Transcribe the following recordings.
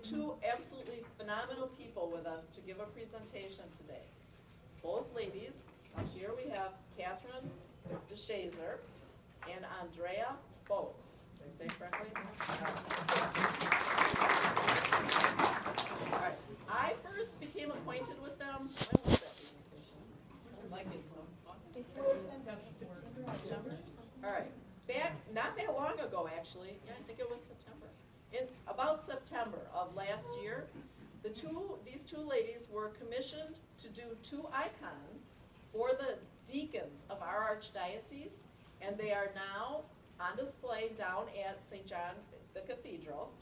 have two absolutely phenomenal people with us to give a presentation today. Both ladies. Here we have Catherine DeShazer and Andrea Bowes. Did I say it correctly? All right. I first became acquainted with them. When was that? Like it's September. All right. Back not that long ago, actually. Yeah, I think it was September. In about September of last year, these two ladies were commissioned to do two icons for the deacons of our archdiocese, and they are now on display down at St. John, the Cathedral,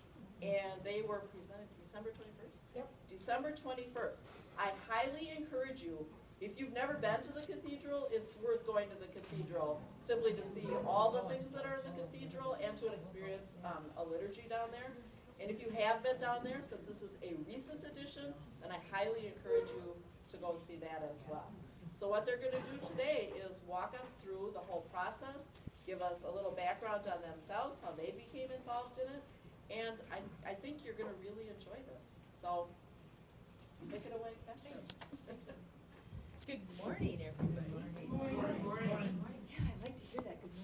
and they were presented December 21st? Yep. December 21st. I highly encourage you, if you've never been to the cathedral, it's worth going to the cathedral simply to see all the things that are in the cathedral and to experience a liturgy down there. And if you have been down there, since this is a recent addition, then I highly encourage you to go see that as well. So what they're going to do today is walk us through the whole process, give us a little background on themselves, how they became involved in it, and I think you're going to really enjoy this. So take it away, Catherine. Good morning, everybody. Good morning. Good morning. Yeah, I like to hear that. Good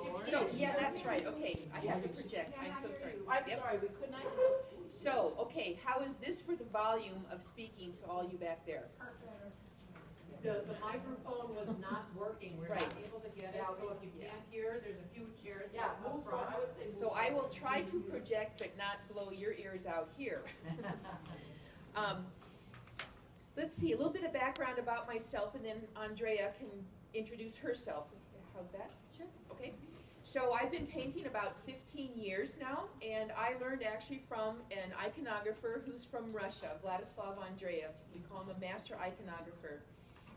morning. So, yeah, that's right. Okay, I have to project. I'm so sorry. I'm sorry, we could not hear. So, okay, how is this for the volume of speaking to all you back there? The microphone was not working. We're not able to get it, so if you can't hear, there's a few chairs up front. I would say move So I will try to project, but not blow your ears out here. Let's see, a little bit of background about myself, and then Andrea can introduce herself. How's that? Sure. Okay. So I've been painting about 15 years now, and I learned actually from an iconographer who's from Russia, Vladislav Andreev. We call him a master iconographer.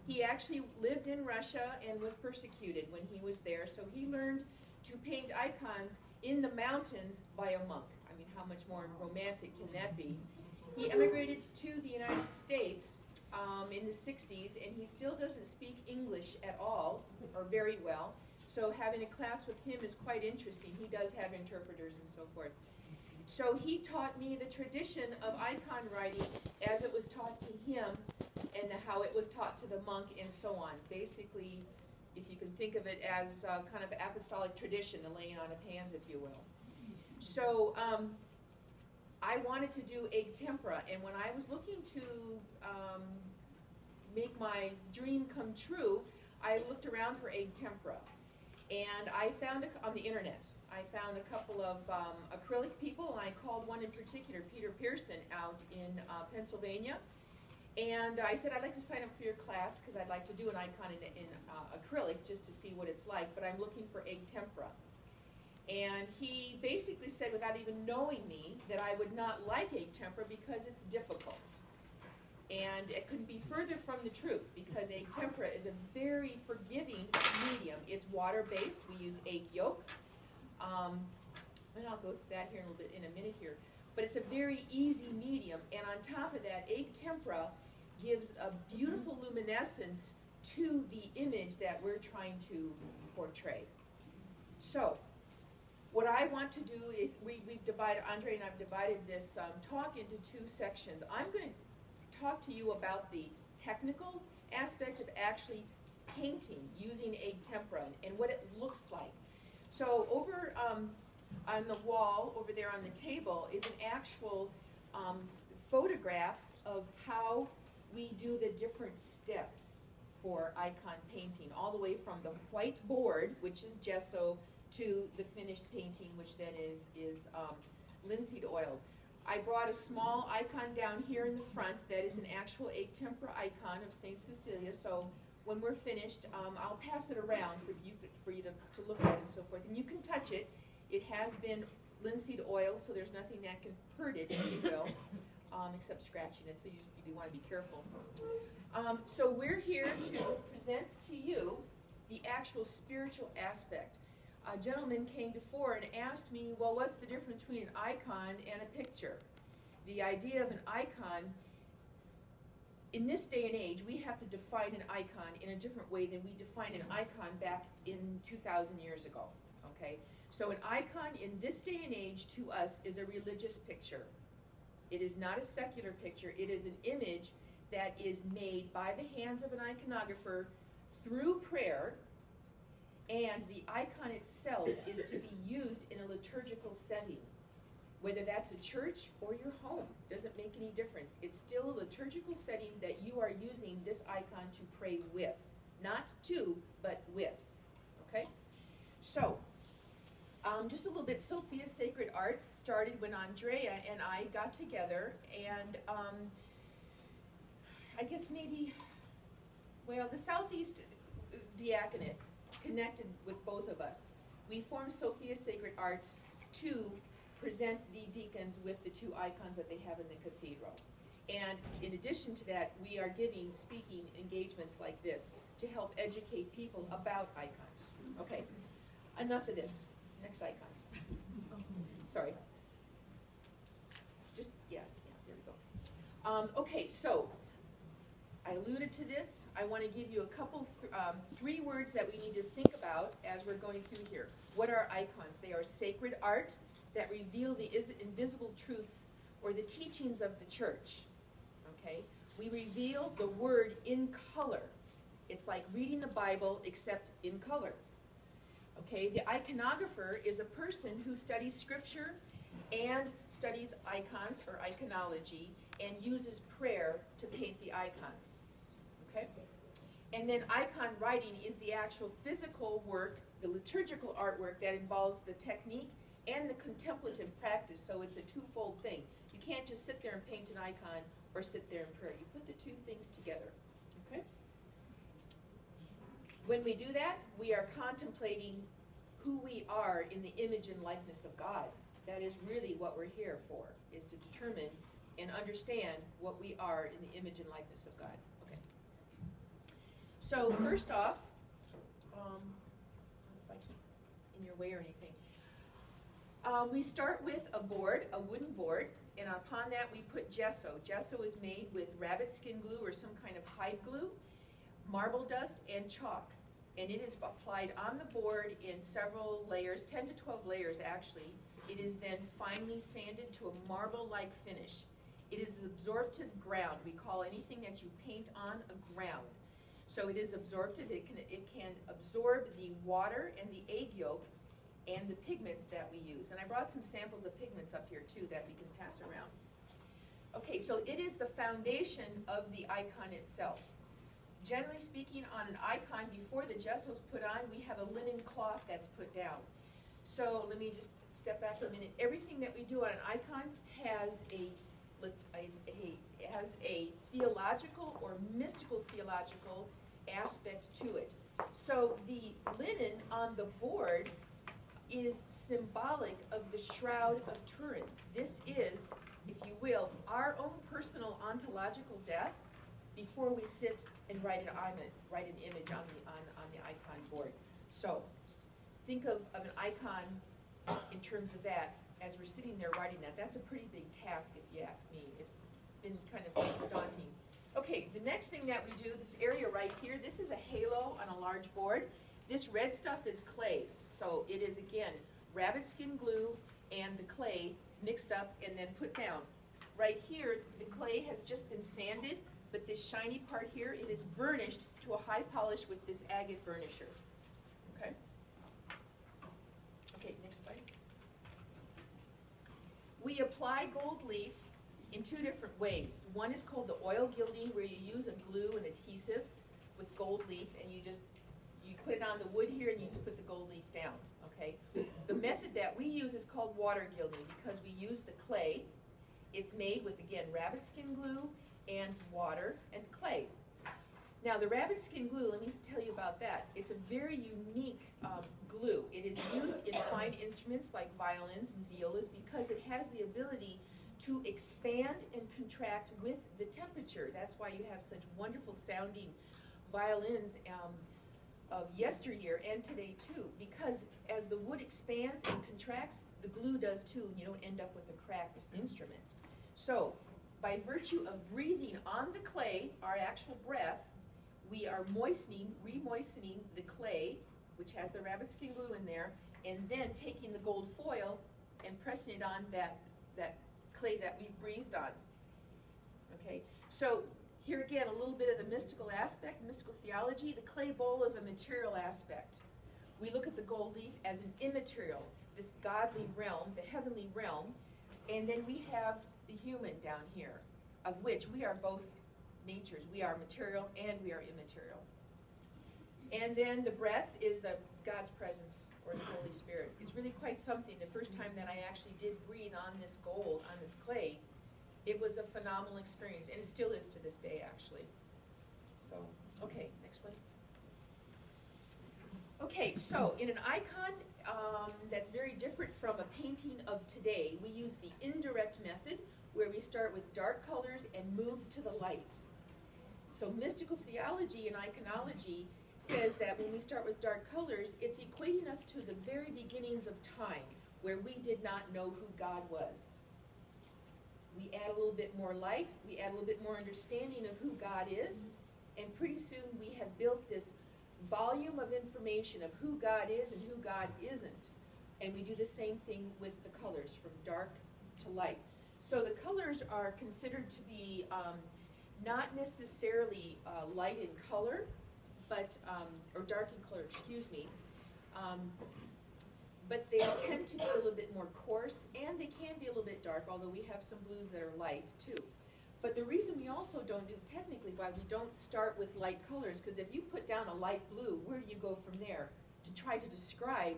He actually lived in Russia and was persecuted when he was there, so he learned to paint icons in the mountains by a monk. I mean, how much more romantic can that be? He emigrated to the United States in the 60s, and he still doesn't speak English at all, or very well, so having a class with him is quite interesting. He does have interpreters and so forth. So he taught me the tradition of icon writing as it was taught to him and how it was taught to the monk and so on. Basically, if you can think of it as kind of apostolic tradition, the laying on of hands, if you will. So I wanted to do egg tempera, and when I was looking to make my dream come true, I looked around for egg tempera. And I found, on the internet, I found a couple of acrylic people, and I called one in particular, Peter Pearson, out in Pennsylvania. And I said, I'd like to sign up for your class because I'd like to do an icon in acrylic just to see what it's like, but I'm looking for egg tempera. And he basically said, without even knowing me, that I would not like egg tempera because it's difficult. And it couldn't be further from the truth, because egg tempera is a very forgiving medium. It's water-based. We used egg yolk. And I'll go through that here in a minute here. But it's a very easy medium. And on top of that, egg tempera gives a beautiful luminescence to the image that we're trying to portray. So what I want to do is, we've divided, Andre and I have divided this talk into two sections. I'm going to talk to you about the technical aspect of actually painting using egg tempera and what it looks like. So over on the wall over there on the table is an actual photographs of how we do the different steps for icon painting, all the way from the white board, which is gesso, to the finished painting, which then is linseed oil. I brought a small icon down here in the front that is an actual egg tempera icon of St. Cecilia. So when we're finished, I'll pass it around for you to look at and so forth. And you can touch it. It has been linseed oil, so there's nothing that can hurt it, if you will, except scratching it, so you want to be careful. So we're here to present to you the actual spiritual aspect. A gentleman came before and asked me, well, what's the difference between an icon and a picture? The idea of an icon, in this day and age, we have to define an icon in a different way than we defined an icon back in 2,000 years ago, okay? So an icon in this day and age to us is a religious picture. It is not a secular picture. It is an image that is made by the hands of an iconographer through prayer, and the icon itself is to be used in a liturgical setting. Whether that's a church or your home, doesn't make any difference. It's still a liturgical setting that you are using this icon to pray with. Not to, but with. Okay? So, just a little bit, Sophia's Sacred Arts started when Andrea and I got together, and I guess maybe, well, the Southeast Diaconate connected with both of us. We formed Sophia's Sacred Arts to present the deacons with the two icons that they have in the cathedral. And in addition to that, we are giving speaking engagements like this to help educate people about icons. Okay, enough of this. Next icon. Sorry. Just, yeah, there we go. Okay, so I alluded to this. I want to give you a couple, three words that we need to think about as we're going through here. What are icons? They are sacred art that reveal the invisible truths or the teachings of the church. Okay? We reveal the word in color. It's like reading the Bible except in color. Okay? The iconographer is a person who studies scripture and studies icons or iconology and uses prayer to paint the icons. Okay? And then icon writing is the actual physical work, the liturgical artwork that involves the technique and the contemplative practice, so it's a twofold thing. You can't just sit there and paint an icon or sit there and pray. You put the two things together, okay? When we do that, we are contemplating who we are in the image and likeness of God. That is really what we're here for, is to determine and understand what we are in the image and likeness of God. Okay. So first off, I don't know if I keep in your way or anything. We start with a board, a wooden board, and upon that we put gesso. Gesso is made with rabbit skin glue or some kind of hide glue, marble dust, and chalk. And it is applied on the board in several layers, 10 to 12 layers actually. It is then finely sanded to a marble-like finish. It is absorptive ground. We call anything that you paint on a ground. So it is absorptive. It can absorb the water and the egg yolk and the pigments that we use. And I brought some samples of pigments up here too that we can pass around. Okay, so it is the foundation of the icon itself. Generally speaking, on an icon, before the gesso is put on, we have a linen cloth that's put down. So let me just step back a minute. Everything that we do on an icon has a theological or mystical theological aspect to it. So the linen on the board is symbolic of the Shroud of Turin. This is, if you will, our own personal ontological death before we sit and write an image on the icon board. So think of an icon in terms of that as we're sitting there writing that. That's a pretty big task if you ask me. It's been kind of daunting. Okay, the next thing that we do, this area right here, this is a halo on a large board. This red stuff is clay. So it is, again, rabbit skin glue and the clay mixed up and then put down. Right here, the clay has just been sanded, but this shiny part here, it is burnished to a high polish with this agate burnisher. Okay? Okay, next slide. We apply gold leaf in two different ways. One is called the oil gilding, where you use a glue and adhesive with gold leaf, and you put it on the wood here and you just put the gold leaf down, okay? The method that we use is called water gilding because we use the clay. It's made with, again, rabbit skin glue and water and clay. Now the rabbit skin glue, let me tell you about that. It's a very unique glue. It is used in fine instruments like violins and violas because it has the ability to expand and contract with the temperature. That's why you have such wonderful sounding violins of yesteryear and today too, because as the wood expands and contracts, the glue does too, and you don't end up with a cracked instrument. So, by virtue of breathing on the clay, our actual breath, we are moistening, re-moistening the clay, which has the rabbit skin glue in there, and then taking the gold foil and pressing it on that clay that we've breathed on. Okay, so here again, a little bit of the mystical aspect, mystical theology. The clay bowl is a material aspect. We look at the gold leaf as an immaterial, this godly realm, the heavenly realm, and then we have the human down here, of which we are both natures. We are material and we are immaterial. And then the breath is God's presence, or the Holy Spirit. It's really quite something. The first time that I actually did breathe on this gold, on this clay, it was a phenomenal experience, and it still is to this day, actually. So, okay, next one. Okay, so in an icon that's very different from a painting of today, we use the indirect method, where we start with dark colors and move to the light. So mystical theology and iconology says that when we start with dark colors, it's equating us to the very beginnings of time, where we did not know who God was. We add a little bit more light, we add a little bit more understanding of who God is, and pretty soon we have built this volume of information of who God is and who God isn't. And we do the same thing with the colors, from dark to light. So the colors are considered to be not necessarily light in color, but, or dark in color, excuse me, but they tend to be a little bit more coarse, and they can be a little bit dark, although we have some blues that are light too. But the reason we also don't do, technically why we don't start with light colors, because if you put down a light blue, where do you go from there to try to describe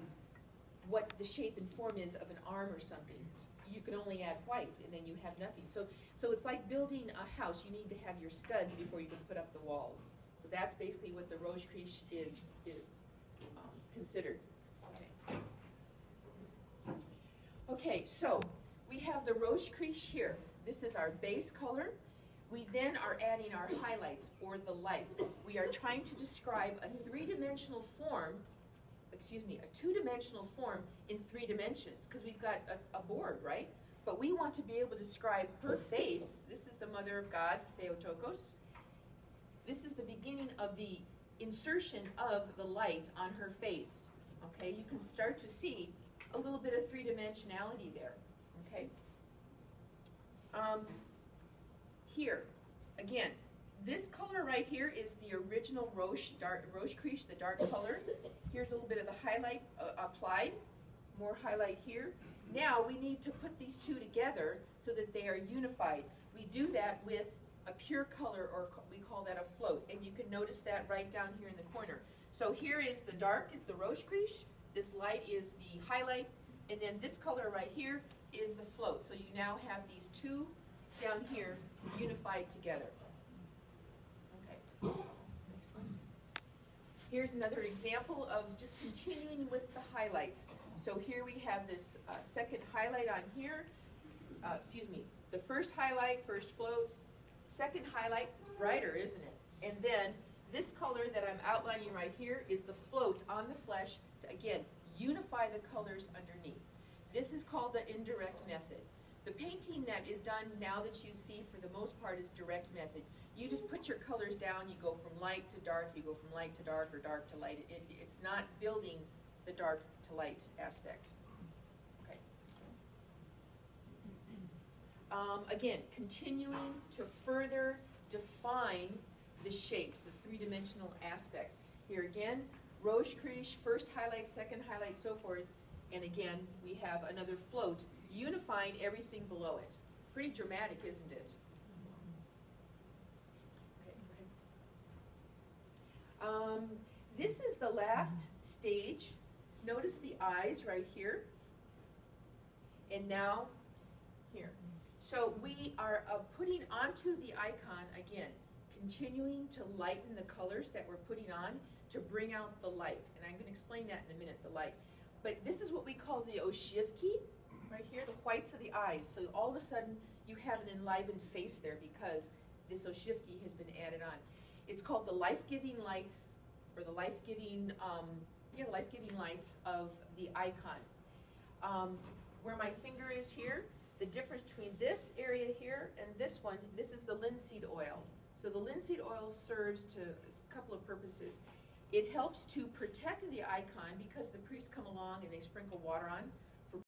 what the shape and form is of an arm or something? You can only add white, and then you have nothing. So it's like building a house. You need to have your studs before you can put up the walls. So that's basically what the Roche Creche is considered. Okay. Okay, so we have the Roche Creche here. This is our base color. We then are adding our highlights, or the light. We are trying to describe a three-dimensional form, excuse me, a two-dimensional form in 3 dimensions, because we've got a board, right? But we want to be able to describe her face. This is the Mother of God, Theotokos. This is the beginning of the insertion of the light on her face. Okay, you can start to see a little bit of three-dimensionality there. Okay. Here, again, this color right here is the original Roche Creche, the dark color. Here's a little bit of the highlight applied, more highlight here. Now we need to put these two together so that they are unified. We do that with a pure color, or we call that a float, and you can notice that right down here in the corner. So here is the dark, is the Roche Creche, this light is the highlight, and then this color right here is the float. So you now have these two down here unified together. Okay. Next one. Here's another example of just continuing with the highlights. So here we have this second highlight on here. Excuse me. The first highlight, first float. Second highlight, brighter, isn't it? And then this color that I'm outlining right here is the float on the flesh to, again, unify the colors underneath. This is called the indirect method. The painting that is done now that you see for the most part is direct method. You just put your colors down, you go from light to dark, you go from light to dark, or dark to light. It's not building the dark to light aspect. Okay. Again, continuing to further define the shapes, the three-dimensional aspect. Here again, Roche Creche, first highlight, second highlight, so forth. And again, we have another float, unifying everything below it. Pretty dramatic, isn't it? Okay, this is the last stage. Notice the eyes right here. And now here. So we are putting onto the icon, again, continuing to lighten the colors that we're putting on to bring out the light. And I'm going to explain that in a minute, the light. But this is what we call the oshivki, right here, the whites of the eyes. So all of a sudden, you have an enlivened face there because this oshivki has been added on. It's called the life-giving lights, or the life-giving, life-giving lights of the icon. Where my finger is here, the difference between this area here and this one, this is the linseed oil. So the linseed oil serves to a couple of purposes. It helps to protect the icon because the priests come along and they sprinkle water on.